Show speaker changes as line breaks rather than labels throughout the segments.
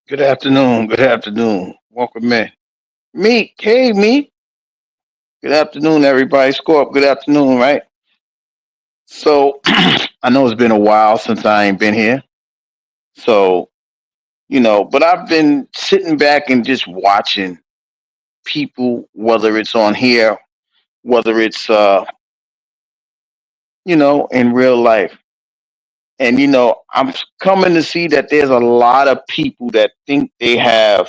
Good afternoon. Good afternoon. Welcome in. Meek. Hey, Meek. Good afternoon, everybody. Score up. Good afternoon, right? So, I know it's been a while since I ain't been here. So, but I've been sitting back and just watching people, whether it's on here, whether it's, in real life. And, I'm coming to see that there's a lot of people that think they have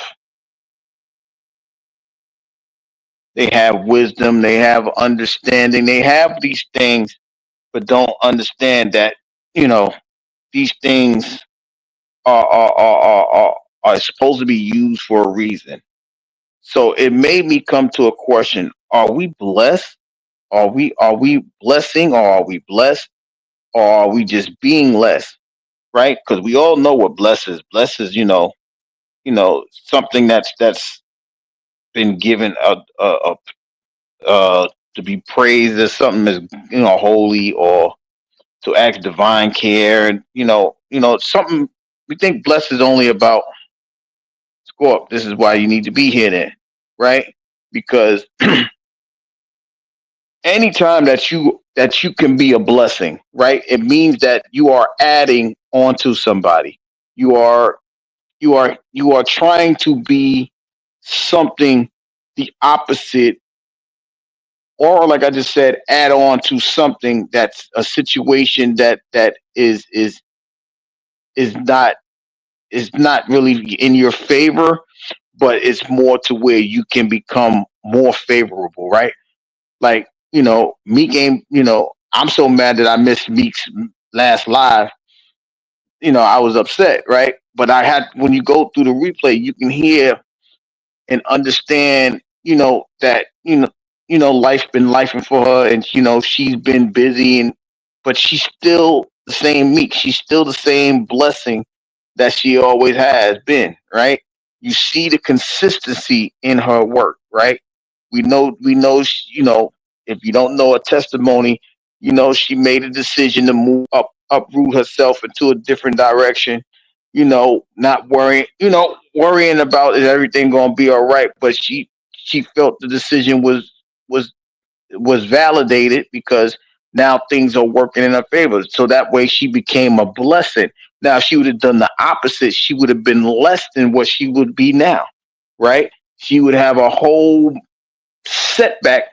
wisdom, they have understanding, they have these things but don't understand that you know these things are supposed to be used for a reason. So it made me come to a question: Are we blessed? Are we blessing, or are we blessed, or are we just being less? Right? Because we all know what bless is. Bless is something that's been given to be praised as something as holy, or to act divine care, and something we think blessed is only about score. This is why you need to be here then, right? Because anytime that you can be a blessing, right? It means that you are adding onto somebody. You are you are trying to be something the opposite, or like I just said, add on to something that's a situation that is not is not really in your favor, but it's more to where you can become more favorable, right? Like, Meek ain't, I'm so mad that I missed Meek's last live. I was upset, right? But I had, when you go through the replay, you can hear and understand, that, life's been lifing for her, and, she's been busy, and, but she's still the same Meek. She's still the same blessing that she always has been, right? You see the consistency in her work, right? We know, if you don't know her testimony, she made a decision to move uproot herself into a different direction, not worrying about is everything going to be all right, but she felt the decision was was validated because now things are working in her favor. So that way she became a blessing. Now, if she would have done the opposite, she would have been less than what she would be now, right? She would have a whole setback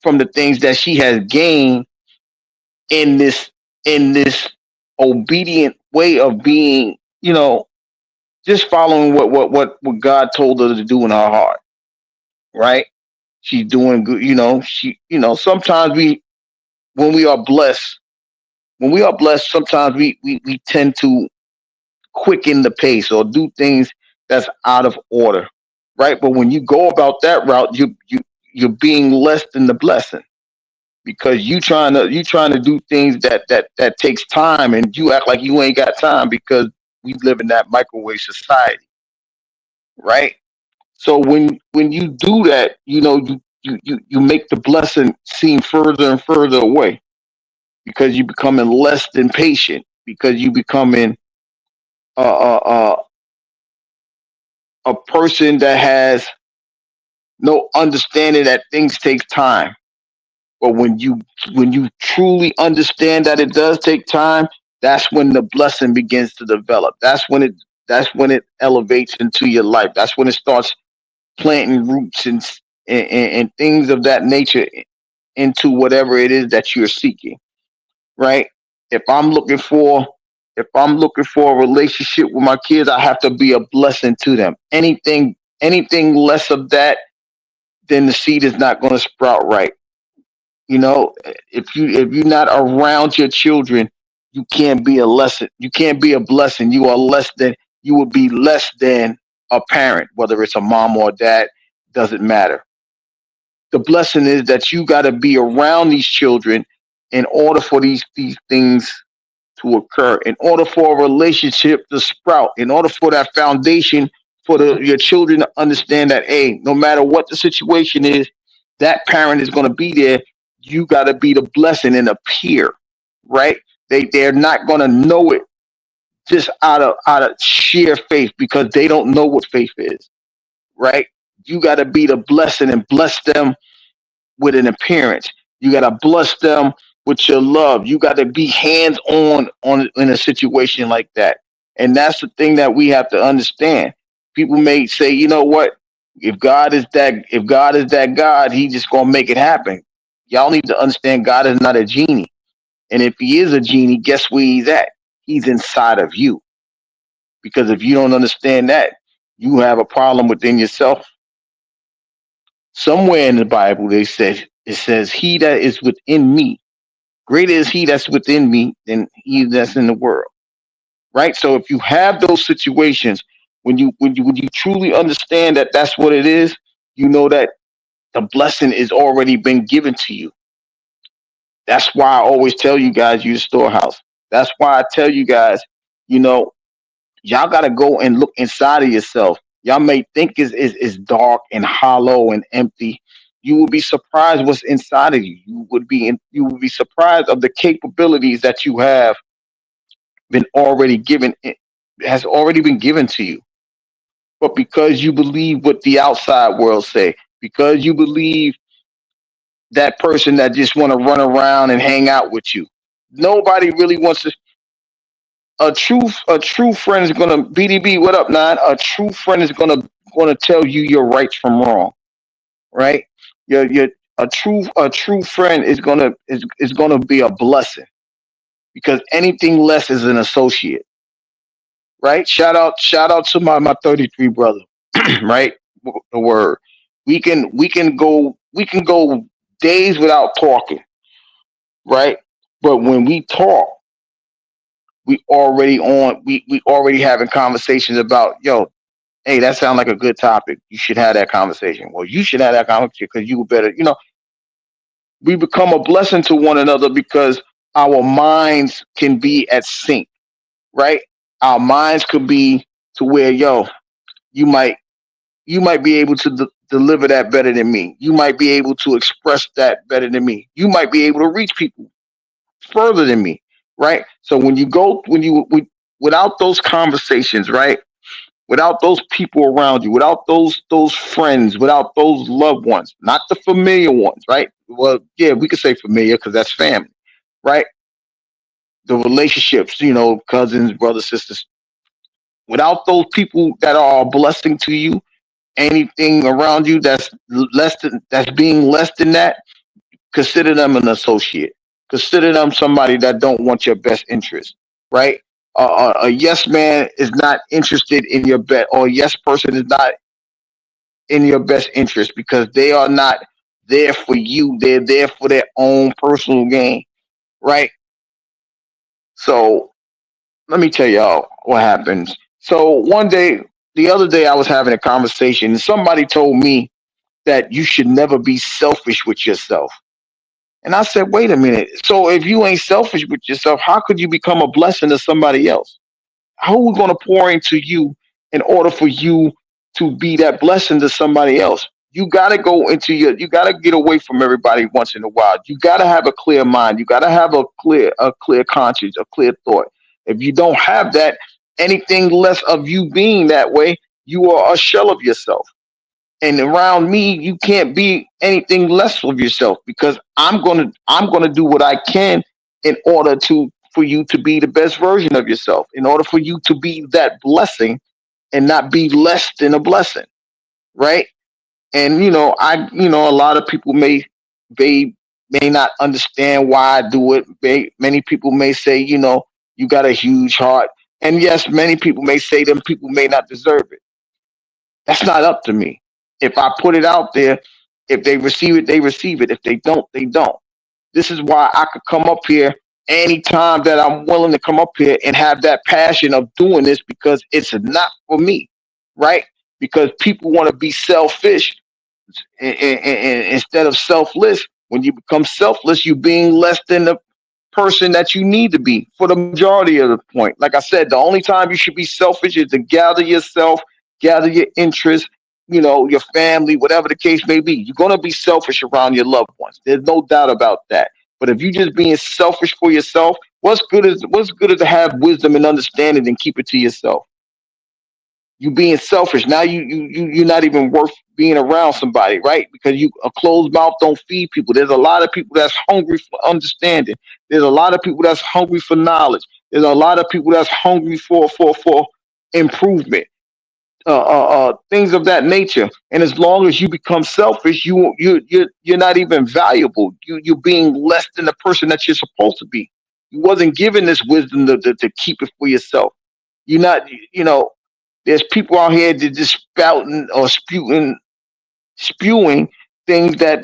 from the things that she has gained in this obedient way of being, just following what God told her to do in her heart, right? She's doing good, sometimes when we are blessed, sometimes we tend to quicken the pace or do things that's out of order, right? But when you go about that route, you're being less than the blessing, because you trying to do things that takes time, and you act like you ain't got time because we live in that microwave society, right? So when you do that, you make the blessing seem further and further away, because you becoming less than patient, because you becoming a a, a, a person that has no understanding that things takes time. But when you truly understand that it does take time, that's when the blessing begins to develop. That's when it elevates into your life. That's when it starts planting roots and things of that nature into whatever it is that you're seeking, right? If I'm looking for if I'm looking for a relationship with my kids, I have to be a blessing to them. Anything less of that, then the seed is not going to sprout right. If you're not around your children, you can't be a blessing. You will be less than a parent, whether it's a mom or a dad, doesn't matter. The blessing is that you got to be around these children in order for these things to occur, in order for a relationship to sprout, in order for that foundation for your children to understand that, hey, no matter what the situation is, that parent is going to be there. You got to be the blessing and appear, right? They're not going to know it just out of sheer faith because they don't know what faith is, right? You got to be the blessing and bless them with an appearance. You got to bless them with your love. You got to be hands on in a situation like that. And that's the thing that we have to understand. People may say, you know what? If God is that God, he just gonna make it happen. Y'all need to understand God is not a genie. And if he is a genie, guess where he's at? He's inside of you. Because if you don't understand that, you have a problem within yourself. Somewhere in the Bible, it says, "He that is within me, greater is he that's within me than he that's in the world." Right. So if you have those situations, when you truly understand that that's what it is, you know that the blessing is already been given to you. That's why I always tell you guys use storehouse. That's why I tell you guys, you know, y'all got to go and look inside of yourself. Y'all may think is dark and hollow and empty. You will be surprised what's inside of you. You would be surprised of the capabilities that you have been already given has already been given to you. But because you believe what the outside world say, because you believe that person that just want to run around and hang out with you, nobody really wants to. A true friend is gonna BDB. What up, nine? A true friend is gonna tell you your rights from wrong, right? Your a true friend is gonna be a blessing because anything less is an associate, right? Shout out to my 33 brother, right? The word. We can go days without talking, right? But when we talk, we already having conversations about, yo, hey, that sounds like a good topic. You should have that conversation. Well, you should have that conversation because you better, we become a blessing to one another because our minds can be at sync, right? Our minds could be to where, yo, you might you might be able to deliver that better than me. You might be able to express that better than me. You might be able to reach people further than me, right? So without those conversations, right? Without those people around you, without those friends, without those loved ones, not the familiar ones, right? Well, yeah, we could say familiar because that's family, right? The relationships, cousins, brothers, sisters. Without those people that are a blessing to you, anything around you that's being less than that, consider them an associate. Consider them somebody that don't want your best interest, right? A yes man is not interested in your bet, or a yes person is not in your best interest because they are not there for you. They're there for their own personal gain, right? So let me tell y'all what happens. So the other day, I was having a conversation, and somebody told me that you should never be selfish with yourself. And I said, wait a minute. So if you ain't selfish with yourself, how could you become a blessing to somebody else? How are we going to pour into you in order for you to be that blessing to somebody else? You got to get away from everybody once in a while. You got to have a clear mind. You got to have a clear conscience, a clear thought. If you don't have that, anything less of you being that way, you are a shell of yourself. And around me, you can't be anything less of yourself because I'm gonna do what I can in order to for you to be the best version of yourself, in order for you to be that blessing and not be less than a blessing, right? And a lot of people may not understand why I do it. Many people may say, you got a huge heart, and yes, many people may say them people may not deserve it. That's not up to me. If I put it out there, if they receive it, they receive it. If they don't, they don't. This is why I could come up here anytime that I'm willing to come up here and have that passion of doing this because it's not for me, right? Because people want to be selfish instead of selfless. When you become selfless, you're being less than the person that you need to be for the majority of the point. Like I said, the only time you should be selfish is to gather yourself, gather your interests, your family, whatever the case may be. You're going to be selfish around your loved ones. There's no doubt about that. But if you're just being selfish for yourself, What's good is to have wisdom and understanding and keep it to yourself. You being selfish now, you're not even worth being around somebody, right? Because you a closed mouth don't feed people. There's a lot of people that's hungry for understanding. There's a lot of people that's hungry for knowledge. There's a lot of people that's hungry for improvement, things of that nature. And as long as you become selfish, you're not even valuable. You're being less than the person that you're supposed to be. You wasn't given this wisdom to keep it for yourself. You're not, you know, there's people out here that just spouting or spewing things that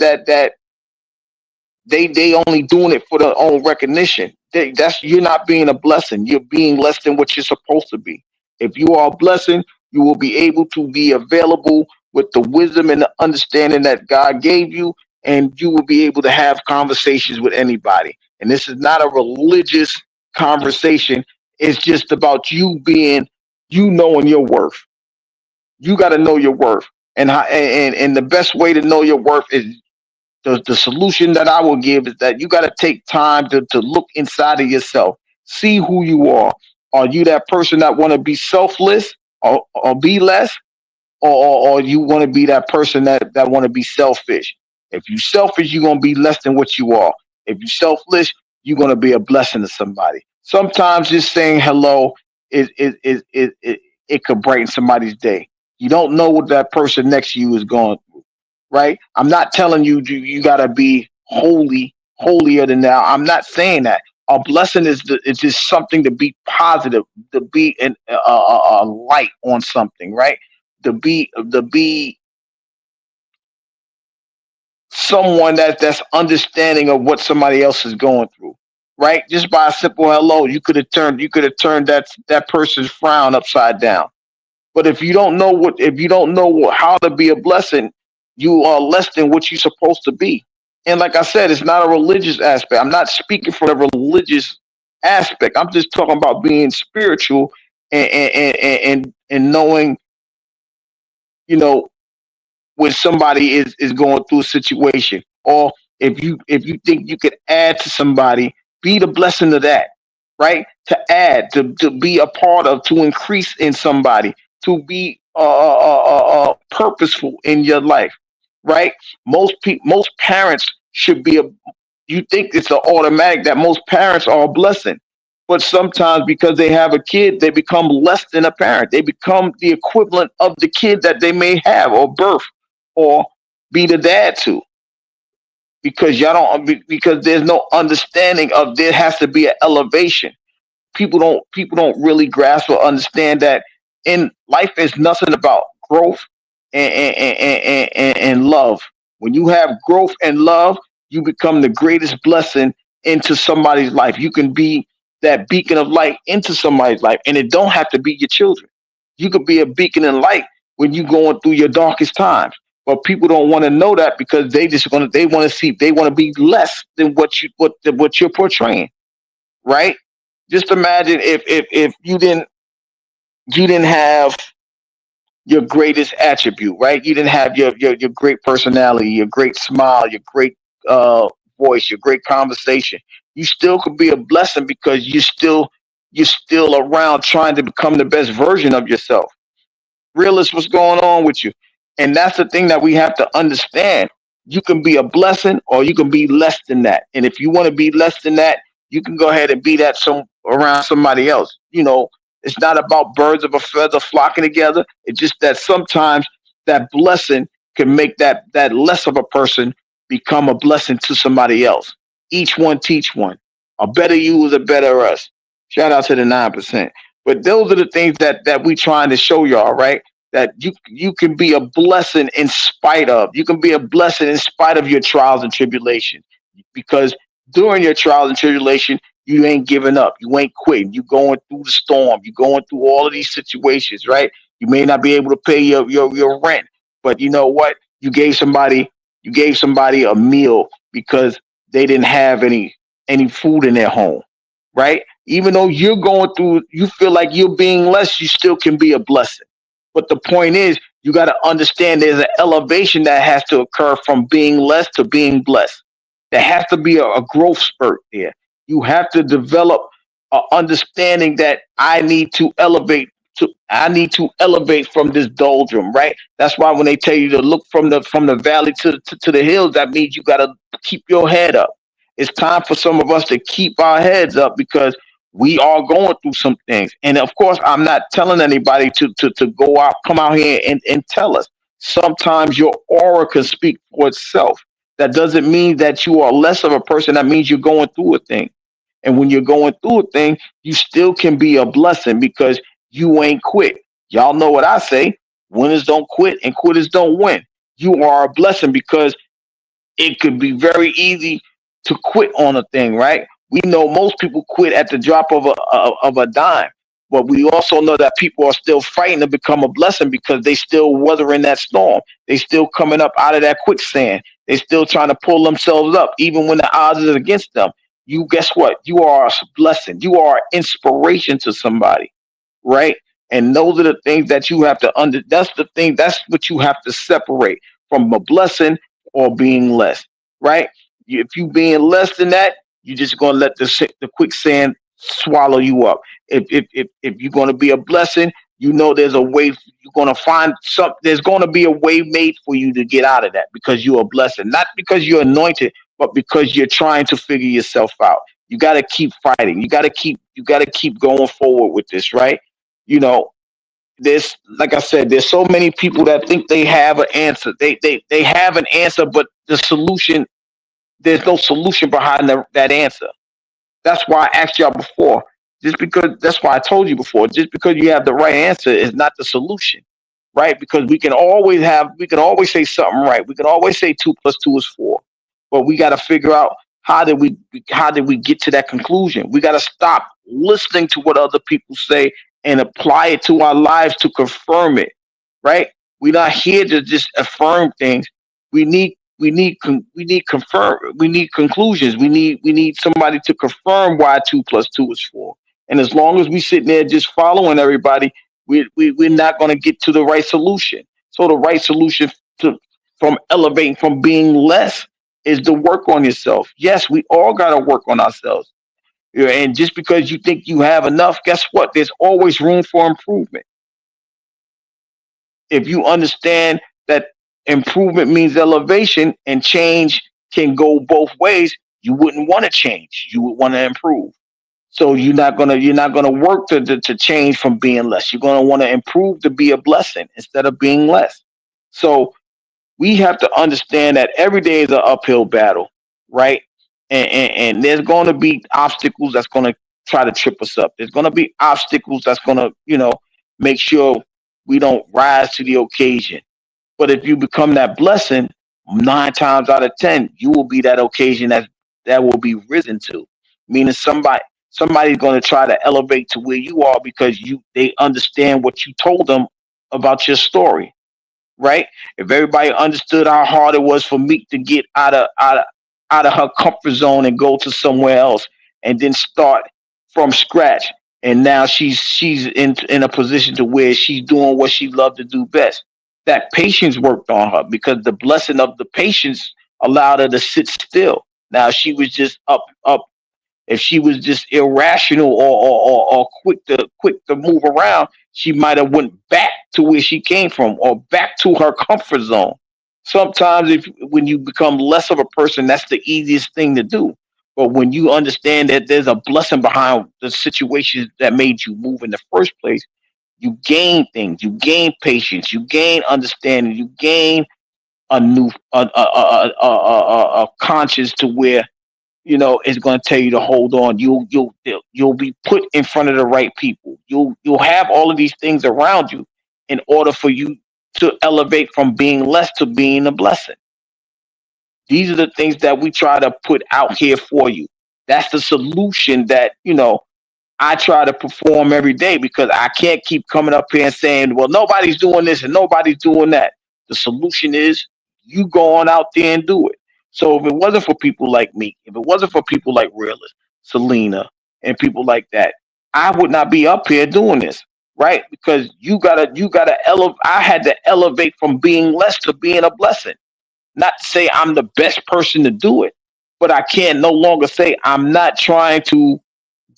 they only doing it for their own recognition. That's you're not being a blessing. You're being less than what you're supposed to be. If you are a blessing, you will be able to be available with the wisdom and the understanding that God gave you, and you will be able to have conversations with anybody. And this is not a religious conversation. It's just about you knowing your worth. You got to know your worth, and the best way to know your worth is the solution that I will give is that you got to take time to look inside of yourself, see who you are. Are you that person that want to be selfless or be less, or you want to be that person that want to be selfish? If you selfish, you're gonna be less than what you are. If you selfless, you're gonna be a blessing to somebody. Sometimes just saying hello it could brighten somebody's day. You don't know what that person next to you is going through, right? I'm not telling you gotta be holier than thou. I'm not saying that. A blessing is just something to be positive, to be a light on something, right? To be someone that's understanding of what somebody else is going through, right? Just by a simple hello, you could have turned that person's frown upside down. But if you don't know how to be a blessing, you are less than what you're supposed to be. And like I said, it's not a religious aspect. I'm not speaking for the religious aspect. I'm just talking about being spiritual and knowing, you know, when somebody is going through a situation, or if you think you could add to somebody, be the blessing of that, right? To add, to be a part of, to increase in somebody, to be purposeful in your life, right? Most parents should be a. You think it's an automatic that most parents are a blessing, but sometimes because they have a kid, they become less than a parent. They become the equivalent of the kid that they may have or birth or be the dad to, because y'all don't, because there's no understanding of there has to be an elevation. People don't really grasp or understand that in life is nothing about growth and love. When you have growth and love, you become the greatest blessing into somebody's life. You can be that beacon of light into somebody's life, and it don't have to be your children. You could be a beacon of light when you going through your darkest times. But people don't want to know that because they want to see, they want to be less than what you're portraying, right? Just imagine if you didn't have your greatest attribute, right? You didn't have your great personality, your great smile, your great uh, voice, your great conversation. You still could be a blessing because you're still around trying to become the best version of yourself. Realist, what's going on with you? And that's the thing that we have to understand. You can be a blessing or you can be less than that. And if you want to be less than that, you can go ahead and be that some around somebody else. It's not about birds of a feather flocking together. It's just that sometimes that blessing can make that less of a person become a blessing to somebody else. Each one teach one. A better you is a better us. Shout out to the 9%. But those are the things that we trying to show y'all, right? That you can be a blessing in spite of. You can be a blessing in spite of your trials and tribulations. Because during your trials and tribulation, you ain't giving up. You ain't quitting. You going through the storm. You going through all of these situations, right? You may not be able to pay your rent, but you know what? You gave somebody a meal because they didn't have any food in their home, right? Even though you're going through, you feel like you're being less, you still can be a blessing. But the point is, you got to understand there's an elevation that has to occur from being less to being blessed. There has to be a growth spurt there. You have to develop. understanding that I need to elevate from this doldrum, right? That's why when they tell you to look from the valley to the hills, that means you got to keep your head up. It's time for some of us to keep our heads up because we are going through some things. And of course, I'm not telling anybody to go out, come out here and tell us. Sometimes your aura can speak for itself. That doesn't mean that you are less of a person. That means you're going through a thing. And when you're going through a thing, you still can be a blessing because you ain't quit. Y'all know what I say: winners don't quit and quitters don't win. You are a blessing because it could be very easy to quit on a thing, right? We know most people quit at the drop of a dime, but we also know that people are still fighting to become a blessing because they still weathering that storm. They still coming up out of that quicksand. They still trying to pull themselves up, even when the odds is against them. You guess what? You are a blessing. You are inspiration to somebody, right? And those are the things that you have to under. That's the thing. That's what you have to separate from a blessing or being less, right? If you being less than that, you're just gonna let the quicksand swallow you up. If you're gonna be a blessing, you know there's a way. You're gonna find some. There's gonna be a way made for you to get out of that because you're a blessing, not because you're anointed, but because you're trying to figure yourself out. You got to keep fighting. You got to keep going forward with this, right? You know, there's like I said, there's so many people that think they have an answer. They have an answer, but the solution there's no solution behind that answer. That's why I asked y'all before. Just because that's why I told you before. Just because you have the right answer is not the solution, right? Because we can always say something right. We can always say 2 plus 2 is 4, but we got to figure out how did we get to that conclusion. We got to stop listening to what other people say and apply it to our lives to confirm it, right? We're not here to just affirm things. We need conclusions. We need somebody to confirm why 2 plus 2 is 4. And as long as we sitting there just following everybody, we're not going to get to the right solution. So the right solution to from elevating from being less is to work on yourself. Yes, we all got to work on ourselves. Yeah, and just because you think you have enough, guess what? There's always room for improvement. If you understand that improvement means elevation and change can go both ways, you wouldn't want to change. You would want to improve. So you're not gonna work to change from being less. You're gonna want to improve to be a blessing instead of being less. So we have to understand that every day is an uphill battle, right? And there's going to be obstacles that's going to try to trip us up. There's going to be obstacles that's going to, make sure we don't rise to the occasion. But if you become that blessing, 9 times out of 10, you will be that occasion that will be risen to. Meaning somebody's going to try to elevate to where you are because they understand what you told them about your story, right? If everybody understood how hard it was for Meek to get out of her comfort zone and go to somewhere else and then start from scratch, and now she's in a position to where she's doing what she loved to do best. That patience worked on her because the blessing of the patience allowed her to sit still. Now she was just up. If she was just irrational or quick to move around, she might have went back to where she came from or back to her comfort zone. Sometimes if when you become less of a person, that's the easiest thing to do. But when you understand that there's a blessing behind the situations that made you move in the first place, you gain things, you gain patience, you gain understanding, you gain a new a conscience to where it's going to tell you to hold on. You'll be put in front of the right people. You'll have all of these things around you in order for you to elevate from being less to being a blessing. These are the things that we try to put out here for you. That's the solution that I try to perform every day because I can't keep coming up here and saying, well, nobody's doing this and nobody's doing that. The solution is you go on out there and do it. So if it wasn't for people like me, if it wasn't for people like Realist, Selena, and people like that, I would not be up here doing this, right? Because you gotta elevate. I had to elevate from being less to being a blessing. Not to say I'm the best person to do it, but I can no longer say I'm not trying to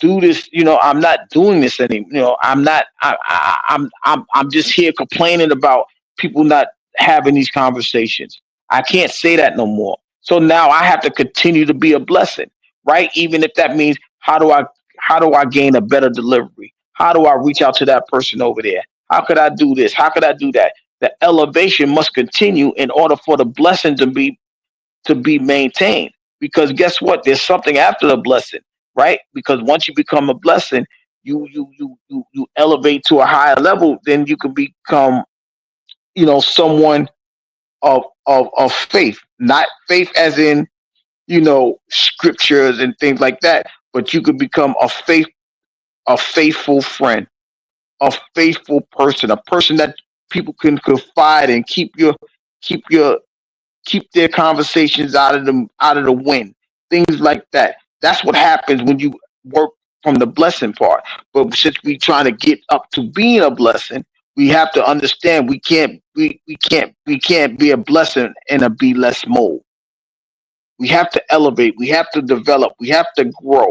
do this. I'm not doing this anymore. I'm not. I'm just here complaining about people not having these conversations. I can't say that no more. So now I have to continue to be a blessing, right? Even if that means how do I gain a better delivery? How do I reach out to that person over there? How could I do this? How could I do that? The elevation must continue in order for the blessing to be maintained. Because guess what? There's something after the blessing, right? Because once you become a blessing, you elevate to a higher level, then you can become, someone of faith. Not faith as in, scriptures and things like that, but you could become a faithful friend, a faithful person, a person that people can confide in, keep your keep their conversations out of the wind, things like that. That's what happens when you work from the blessing part. But since we trying to get up to being a blessing, we have to understand we can't be a blessing in a be less mode. We have to elevate, we have to develop, we have to grow,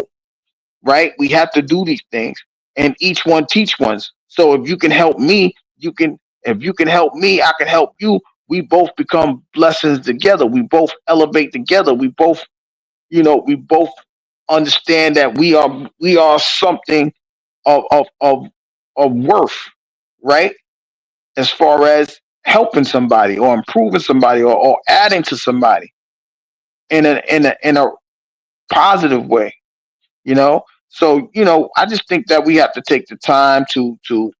right? We have to do these things, and each one teach ones. So if you can help me, you can. If you can help me, I can help you. We both become blessings together. We both elevate together. We both understand that we are something of worth, right? As far as helping somebody or improving somebody or adding to somebody in a positive way. So I just think that we have to take the time to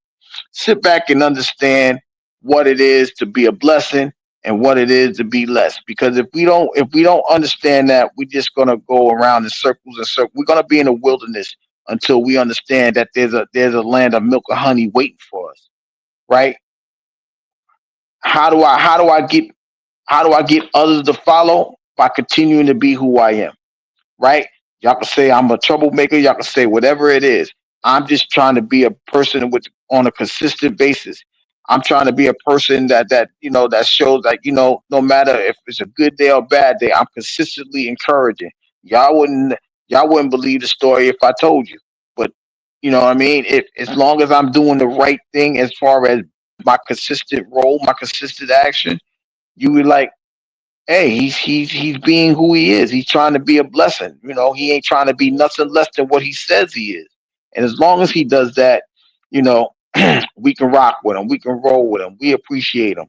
sit back and understand what it is to be a blessing and what it is to be less. Because if we don't understand that, we're just gonna go around in circles and circles. We're gonna be in a wilderness until we understand that there's a land of milk and honey waiting for us, right? How do I get others to follow? By continuing to be who I am, right? Y'all can say I'm a troublemaker. Y'all can say whatever it is. I'm just trying to be a person with on a consistent basis. I'm trying to be a person that shows that no matter if it's a good day or bad day, I'm consistently encouraging. Y'all wouldn't y'all wouldn't believe the story if I told you, but you know what I mean. If as long as I'm doing the right thing as far as my consistent role, my consistent action, you would like, hey, he's being who he is. He's trying to be a blessing. He ain't trying to be nothing less than what he says he is. And as long as he does that, you know, we can rock with him. We can roll with him. We appreciate him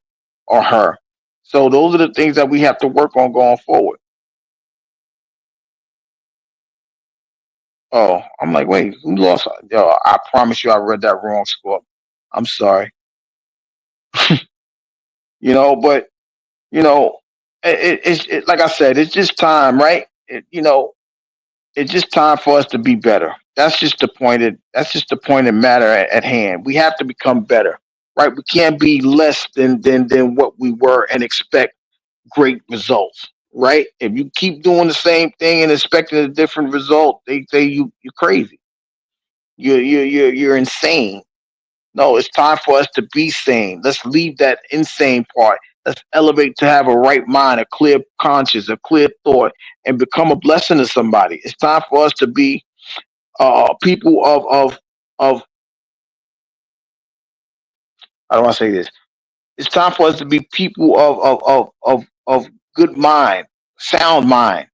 or her. So those are the things that we have to work on going forward. Oh, I'm like, wait, who lost? Yo, I promise you, I read that wrong, score. I'm sorry. But you know, like I said, it's just time, right? It's just time for us to be better. That's just the point of matter at hand. We have to become better, right? We can't be less than what we were and expect great results, right? If you keep doing the same thing and expecting a different result, they say you're crazy. You're insane. No, it's time for us to be sane. Let's leave that insane part. Let's elevate to have a right mind, a clear conscience, a clear thought, and become a blessing to somebody. It's time for us to be people of how do I say this? It's time for us to be people of good mind, sound mind,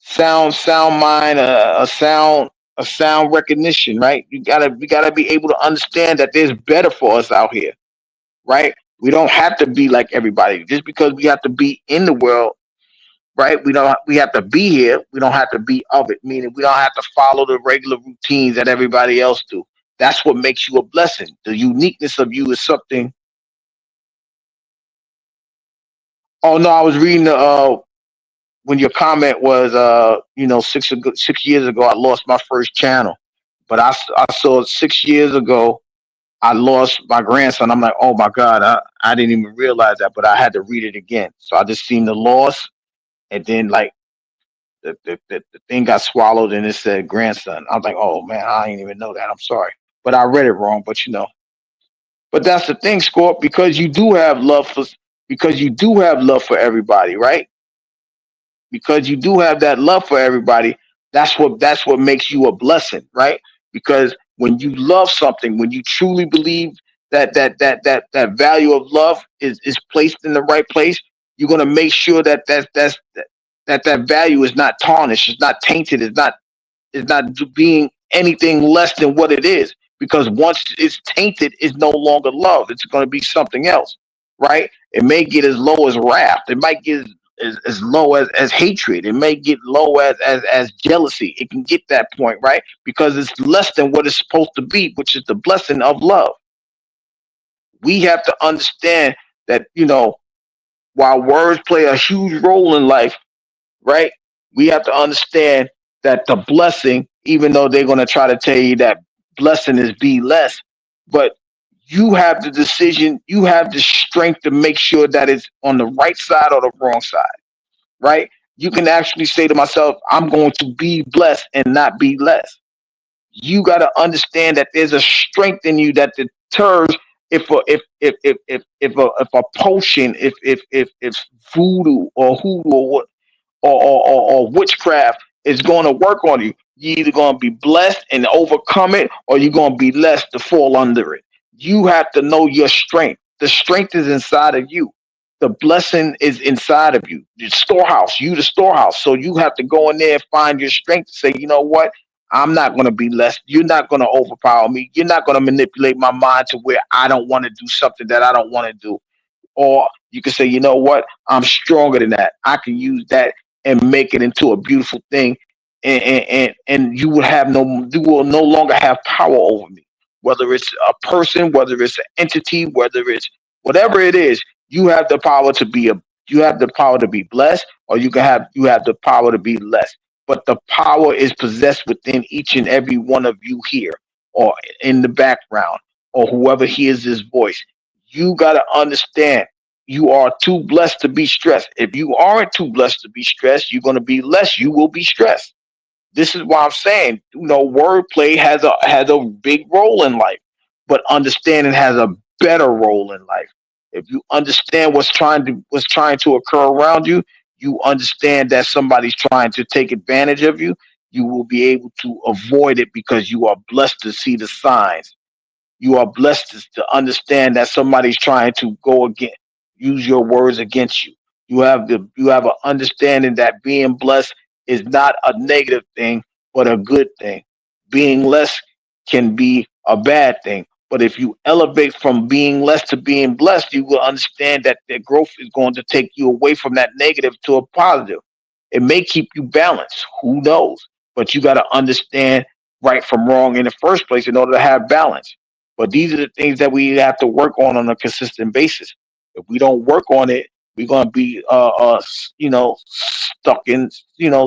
sound mind, a sound recognition. Right? We gotta be able to understand that there's better for us out here. Right? We don't have to be like everybody just because we have to be in the world. Right? We have to be here. We don't have to be of it. Meaning we don't have to follow the regular routines that everybody else do. That's what makes you a blessing. The uniqueness of you is something. Oh no, I was reading when your comment was 6 years ago I lost my first channel, but I saw 6 years ago I lost my grandson. I'm like, oh my god, I didn't even realize that, but I had to read it again. So I just seen the loss, and then like the thing got swallowed and it said grandson. I was like, oh man, I didn't even know that. I'm sorry, but I read it wrong. But that's the thing, Scorp, because you do have love for everybody, right? Because you do have that love for everybody. That's what makes you a blessing, right? Because when you love something, when you truly believe that value of love is placed in the right place, you're gonna make sure that value is not tarnished, it's not tainted, it's not being anything less than what it is. Because once it's tainted, it's no longer love. It's going to be something else, right? It may get as low as wrath. It might get as low as hatred. It may get low as jealousy. It can get that point, right? Because it's less than what it's supposed to be, which is the blessing of love. We have to understand that, while words play a huge role in life, right? We have to understand that the blessing, even though they're going to try to tell you that blessing is be less, but you have the decision, you have the strength to make sure that it's on the right side or the wrong side, right? You can actually say to myself, I'm going to be blessed and not be less. You got to understand that there's a strength in you that deters if a potion, if voodoo or hoodoo or witchcraft is going to work on you. You're either going to be blessed and overcome it, or you're going to be less to fall under it. You have to know your strength. The strength is inside of you. The blessing is inside of you. The storehouse, you the storehouse. So you have to go in there and find your strength to say, you know what? I'm not going to be less. You're not going to overpower me. You're not going to manipulate my mind to where I don't want to do something that I don't want to do. Or you can say, you know what, I'm stronger than that. I can use that and make it into a beautiful thing, and you will no longer have power over me. Whether it's a person, whether it's an entity, whether it's whatever it is, you have the power to be a you have the power to be blessed, or you have the power to be less. But the power is possessed within each and every one of you here, or in the background, or whoever hears this voice. You got to understand, you are too blessed to be stressed. If you aren't too blessed to be stressed, you're going to be less. You will be stressed. This is why I'm saying, wordplay has a big role in life, but understanding has a better role in life. If you understand what's trying to occur around you, you understand that somebody's trying to take advantage of you. You will be able to avoid it because you are blessed to see the signs. You are blessed to understand that somebody's trying to go again, use your words against you. You have an understanding that being blessed is not a negative thing, but a good thing. Being less can be a bad thing. But if you elevate from being less to being blessed, you will understand that the growth is going to take you away from that negative to a positive. It may keep you balanced. Who knows? But you got to understand right from wrong in the first place in order to have balance. But these are the things that we have to work on a consistent basis. If we don't work on it, we're gonna be stuck in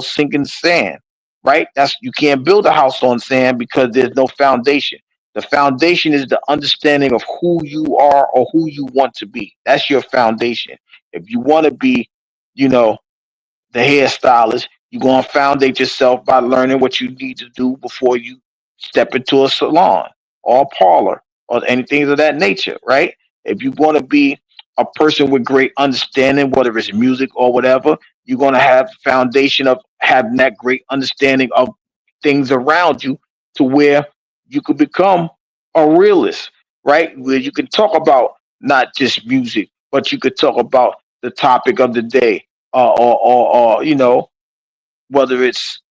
sinking sand, right? That's You can't build a house on sand because there's no foundation. The foundation is the understanding of who you are or who you want to be. That's your foundation. If you want to be, you know, the hairstylist, you're going to foundate yourself by learning what you need to do before you step into a salon or a parlor or anything of that nature, right? If you want to be a person with great understanding, whether it's music or whatever, you're going to have the foundation of having that great understanding of things around you to where you could become a realist, right? Where you can talk about not just music, but you could talk about the topic of the day, or whether it's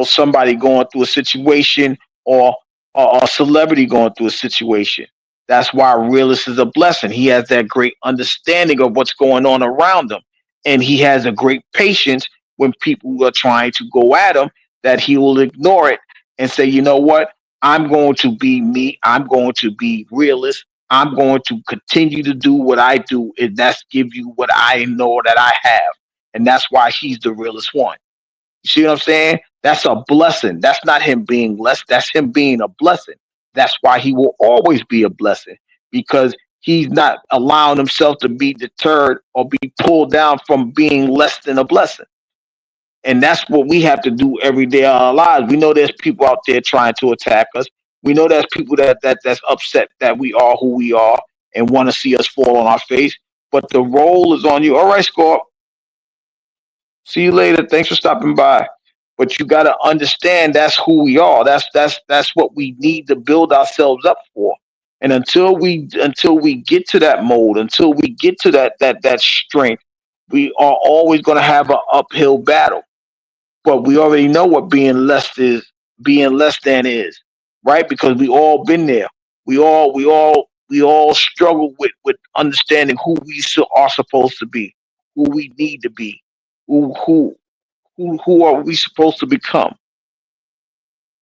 somebody going through a situation, or a celebrity going through a situation. That's why a realist is a blessing. He has that great understanding of what's going on around him, and he has a great patience when people are trying to go at him, that he will ignore it and say, you know what, I'm going to be me, I'm going to be realist, I'm going to continue to do what I do, and that's give you what I know that I have. And that's why he's the realest one. You see what I'm saying? That's a blessing. That's not him being less. That's him being a blessing. That's why he will always be a blessing, because he's not allowing himself to be deterred or be pulled down from being less than a blessing. And that's what we have to do every day of our lives. We know there's people out there trying to attack us. We know there's people that's upset that we are who we are and want to see us fall on our face. But the role is on you. All right, Scorp. See you later. Thanks for stopping by. But you got to understand that's who we are. That's what we need to build ourselves up for. And until we get to that mode, until we get to that strength, we are always going to have an uphill battle. But we already know what being less than is, right? Because we all been there. We all struggle with understanding who are supposed to be, who we need to be, who who who are we supposed to become.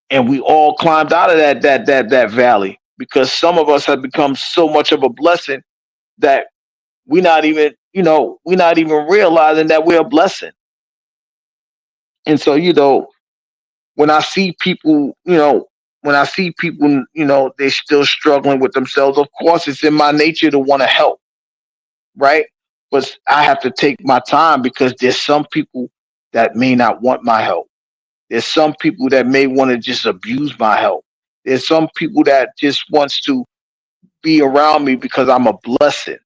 And we all climbed out of that valley because some of us have become so much of a blessing that we're not even realizing that we're a blessing. And so, when I see people, they're still struggling with themselves, of course, it's in my nature to want to help, right? But I have to take my time because there's some people that may not want my help. There's some people that may want to just abuse my help. There's some people that just wants to be around me because I'm a blessing,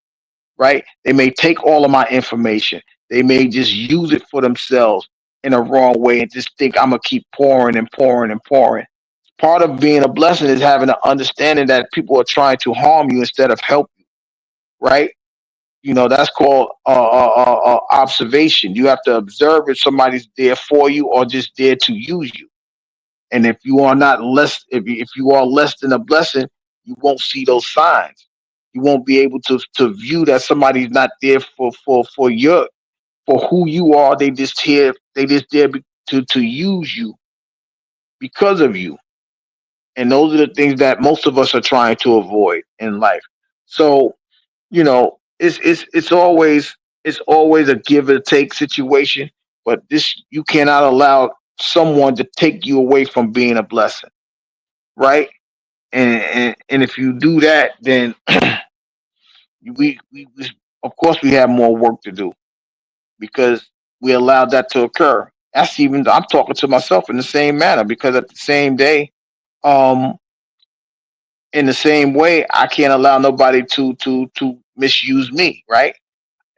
right? They may take all of my information. They may just use it for themselves in a wrong way and just think I'm gonna keep pouring and pouring and pouring. Part of being a blessing is having an understanding that people are trying to harm you instead of help you, right? That's called observation. You have to observe if somebody's there for you or just there to use you. And if you are not less, if you are less than a blessing, you won't see those signs. You won't be able to view that somebody's not there for who you are. They just here. They just there to use you because of you. And those are the things that most of us are trying to avoid in life. So it's always a give or take situation. But this you cannot allow someone to take you away from being a blessing, right? And if you do that, then we of course we have more work to do because we allowed that to occur. That's even I'm talking to myself in the same manner because at the same day, um, in the same way, I can't allow nobody to misuse me, right?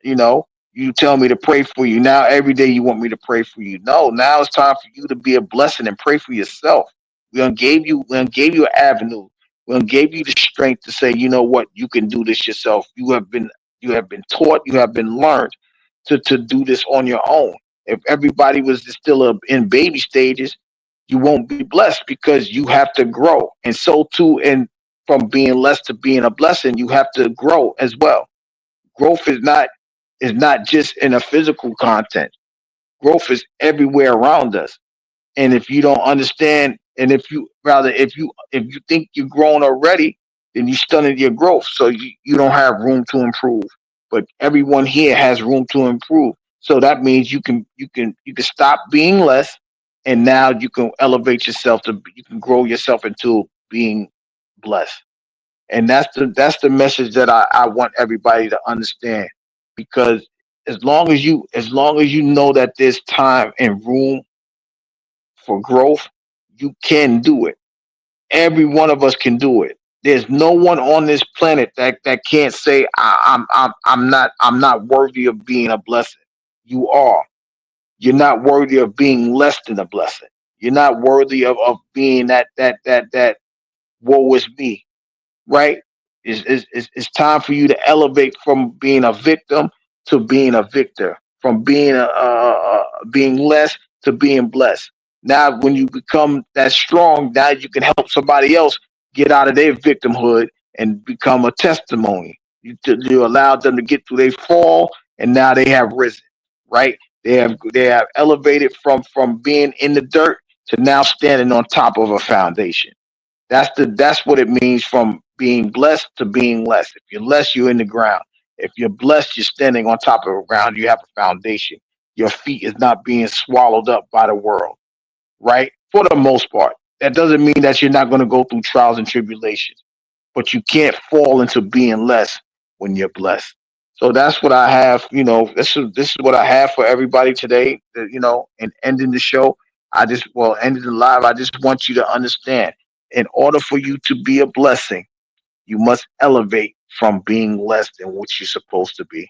You know, you tell me to pray for you. Now every day you want me to pray for you. No, now it's time for you to be a blessing and pray for yourself. We gave you an avenue. We done gave you the strength to say, you know what, you can do this yourself. You have been taught, you have been learned to do this on your own. If everybody was still in baby stages, you won't be blessed because you have to grow. And so too, and from being less to being a blessing, you have to grow as well. Growth is not just in a physical content. Growth is everywhere around us. And if you don't understand, and if you think you're grown already, then you stunted your growth. So you don't have room to improve. But everyone here has room to improve. So that means you can stop being less, and now you can elevate yourself to you can grow yourself into being blessed. And that's the message that I want everybody to understand. Because as long as you know that there's time and room for growth, you can do it. Every one of us can do it. There's no one on this planet that can't say I'm not worthy of being a blessing. You are. You're not worthy of being less than a blessing. You're not worthy of being that woe is me, right? It's time for you to elevate from being a victim to being a victor, from being less to being blessed. Now, when you become that strong, now you can help somebody else get out of their victimhood and become a testimony. You allowed them to get through their fall, and now they have risen, right? They have elevated from being in the dirt to now standing on top of a foundation. That's what it means from being blessed to being less. If you're less, you're in the ground. If you're blessed, you're standing on top of the ground. You have a foundation. Your feet is not being swallowed up by the world, right? For the most part. That doesn't mean that you're not going to go through trials and tribulations, but you can't fall into being less when you're blessed. So that's what I have. This is what I have for everybody today. And ending the show, ending the live. I just want you to understand. In order for you to be a blessing, you must elevate from being less than what you're supposed to be.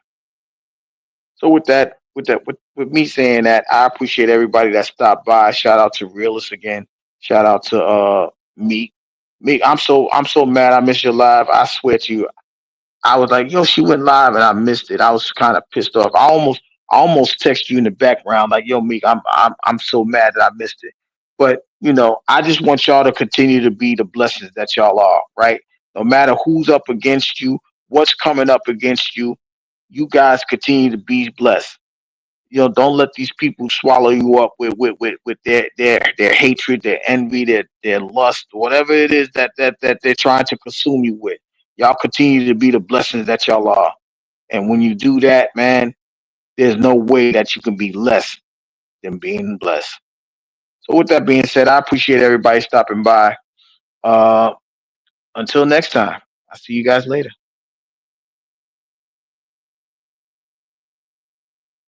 So with that, with me saying that, I appreciate everybody that stopped by. Shout out to Realist again. Shout out to Meek. Meek, I'm so mad I missed your live. I swear to you, I was like, yo, she went live and I missed it. I was kind of pissed off. I almost text you in the background like, yo, Meek, I'm so mad that I missed it. But I just want y'all to continue to be the blessings that y'all are, right? No matter who's up against you, what's coming up against you, you guys continue to be blessed. Don't let these people swallow you up with their hatred, their envy, their lust, whatever it is that they're trying to consume you with. Y'all continue to be the blessings that y'all are. And when you do that, man, there's no way that you can be less than being blessed. So with that being said, I appreciate everybody stopping by. Uh until next time. I'll see you guys later.